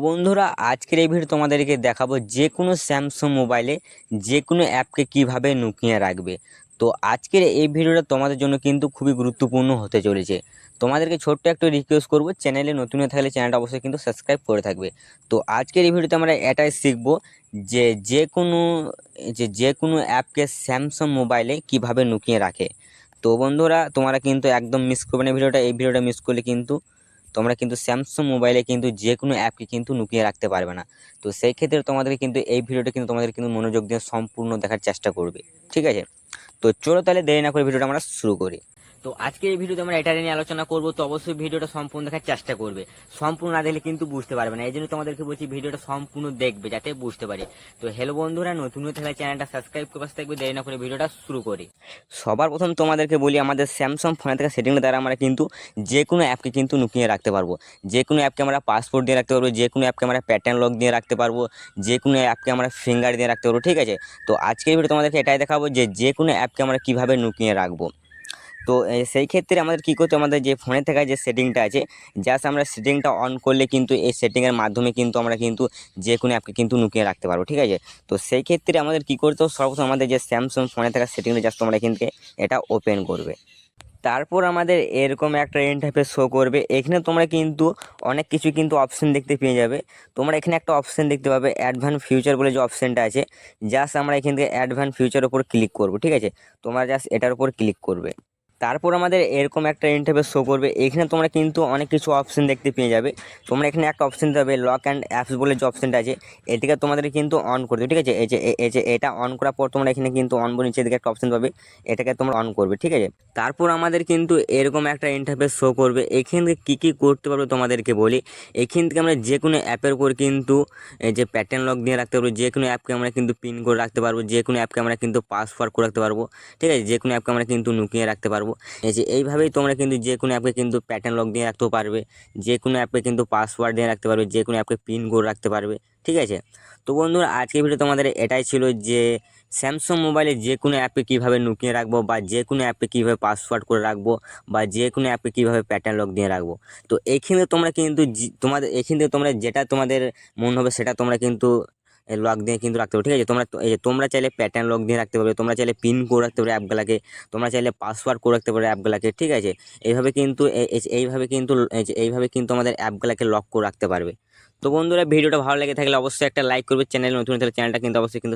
বন্ধুরা, আজকের এই ভিডিও তোমাদেরকে দেখাবো যে কোনো স্যামসাং মোবাইলে যে কোনো অ্যাপকে কিভাবে লুকিয়ে রাখবে। তো আজকের এই ভিডিওটা তোমাদের জন্য কিন্তু খুবই গুরুত্বপূর্ণ হতে চলেছে। তোমাদেরকে ছোট্ট একটা রিকোয়েস্ট করবো, চ্যানেলে নতুন হয়ে থাকলে চ্যানেলটা অবশ্যই কিন্তু সাবস্ক্রাইব করে থাকবে। তো আজকের এই ভিডিওতে আমরা এটাই শিখবো যে যে কোনো অ্যাপকে স্যামসাং মোবাইলে কিভাবে লুকিয়ে রাখে। তো বন্ধুরা, তোমরা কিন্তু একদম মিস করবে না ভিডিওটা। এই ভিডিওটা মিস করলে কিন্তু তোমরা কিন্তু স্যামসাং মোবাইলে কিন্তু যে কোনো অ্যাপকে কিন্তু লুকিয়ে রাখতে পারবে না। তো সেই ক্ষেত্রে তোমাদেরকে কিন্তু এই ভিডিওটা কিন্তু তোমাদের কিন্তু মনোযোগ দিয়ে সম্পূর্ণ দেখার চেষ্টা করবে, ঠিক আছে? তো চলো তাহলে দেরি না করে ভিডিওটা আমরা শুরু করি। তো আজকে এই ভিডিওতে আমরা এটা নিয়ে আলোচনা করব। তো অবশ্যই ভিডিওটা সম্পূর্ণ দেখার চেষ্টা করবে। সম্পূর্ণ না দেখলে কিন্তু বুঝতে পারবে না, এই জন্য তোমাদেরকে বলছি ভিডিওটা সম্পূর্ণ দেখবে যাতে বুঝতে পারি। তো হ্যালো বন্ধুরা, নতুন হয়ে থাকলে চ্যানেলটা সাবস্ক্রাইব করে পাশে থাকবে। দেরি না করে ভিডিওটা শুরু করি। সবার প্রথম তোমাদেরকে বলি, আমাদের স্যামসাং ফোনে থাকা সেটিংয়ের দ্বারা আমরা কিন্তু যে কোনো অ্যাপকে কিন্তু লুকিয়ে রাখতে পারবো। যে কোনো অ্যাপকে আমরা পাসওয়ার্ড দিয়ে রাখতে পারবো, যে কোনো অ্যাপকে আমরা প্যাটার্ন লক দিয়ে রাখতে পারবো, যে কোনো অ্যাপকে আমরা ফিঙ্গার দিয়ে রাখতে পারবো, ঠিক আছে? তো আজকের ভিডিও তোমাদেরকে এটাই দেখাবো যে কোনো অ্যাপকে আমরা কীভাবে লুকিয়ে রাখবো। তো সেই ক্ষেত্রে আমাদের কী করতে হবে, আমাদের যে ফোনে থাকা যে সেটিংটা আছে, জাস্ট আমরা সেটিংটা অন করলে কিন্তু এই সেটিংয়ের মাধ্যমে কিন্তু আমরা কিন্তু যে কোনো অ্যাপকে কিন্তু লুকিয়ে রাখতে পারবো, ঠিক আছে? তো সেই ক্ষেত্রে আমাদের কী করতে হবে, সর্বপ্রথম আমাদের যে স্যামসাং ফোনে থাকা সেটিংটা জাস্ট তোমরা কিন্তু এটা ওপেন করবে। তারপর আমাদের এরকম একটা ইন্টারফেস শো করবে। এখানে তোমরা কিন্তু অনেক কিছু কিন্তু অপশন দেখতে পেয়ে যাবে। তোমরা এখানে একটা অপশন দেখতে পাবে অ্যাডভান্স ফিউচার বলে যে অপশনটা আছে, জাস্ট আমরা এখান থেকে অ্যাডভান্স ফিউচার উপর ক্লিক করব, ঠিক আছে? তোমরা জাস্ট এটার উপর ক্লিক করবে। তারপর আমাদের এরকম একটা ইন্টারফেস শো করবে। এখানে তোমরা কিন্তু অনেক কিছু অপশন দেখতে পেয়ে যাবে। তোমরা এখানে একটা অপশন পাবে লক অ্যান্ড অ্যাপস বলে যে অপশনটা আছে, এটিকে তোমাদের কিন্তু অন করে দেবে, ঠিক আছে? এই যে এটা অন করার পর তোমরা এখানে কিন্তু অন বলে নিচের দিকে একটা অপশন পাবে, এটাকে তোমরা অন করবে, ঠিক আছে? তারপর আমাদের কিন্তু এরকম একটা ইন্টারফেস শো করবে। এখান থেকে কী কী করতে পারবে তোমাদেরকে বলি। এখান থেকে আমরা যে কোনো অ্যাপের উপর কিন্তু এই যে প্যাটার্ন লক দিয়ে রাখতে পারবো, যে কোনো অ্যাপকে আমরা কিন্তু পিন করে রাখতে পারবো, যে কোনো অ্যাপকে আমরা কিন্তু পাসওয়ার্ড করে রাখতে পারবো, ঠিক আছে? যে কোনো অ্যাপকে আমরা কিন্তু লুকিয়ে রাখতে পারবো। এই যে এইভাবেই তোমরা কিন্তু যে কোনো অ্যাপকে কিন্তু প্যাটার্ন লক দিয়ে রাখতেও পারবে, যে কোনো অ্যাপকে কিন্তু পাসওয়ার্ড দিয়ে রাখতে পারবে, যে কোনো অ্যাপকে পিন করে রাখতে পারবে, ঠিক আছে? তো বন্ধুরা, আজকের ভিডিও তোমাদের এটাই ছিল যে স্যামসাং মোবাইলে যে কোনো অ্যাপে কীভাবে লুকিয়ে রাখবো, বা যে কোনো অ্যাপে কীভাবে পাসওয়ার্ড করে রাখবো, বা যে কোনো অ্যাপে কীভাবে প্যাটার্ন লক দিয়ে রাখবো। তো এইখানে তোমরা কিন্তু তোমাদের এখান থেকে তোমরা যেটা তোমাদের মন হবে সেটা তোমরা কিন্তু লক দিয়ে কিন্তু রাখতে পারো, ঠিক আছে? এই যে তোমরা চাইলে প্যাটার্ন লক দিয়ে রাখতে পারবে, তোমরা চাইলে পিন করে রাখতে পারবে অ্যাপগুলোকে, তোমরা চাইলে পাসওয়ার্ড করে রাখতে পারবে অ্যাপগুলোকে, ঠিক আছে? এইভাবে কিন্তু এইভাবে কিন্তু আমাদের অ্যাপগুলোকে লক করে রাখতে পারবে। তো বন্ধুরা, ভিডিওটা ভালো লেগে থাকলে অবশ্যই একটা লাইক করবে, চ্যানেল নতুন হলে চ্যানেলটা কিন্তু অবশ্যই কিন্তু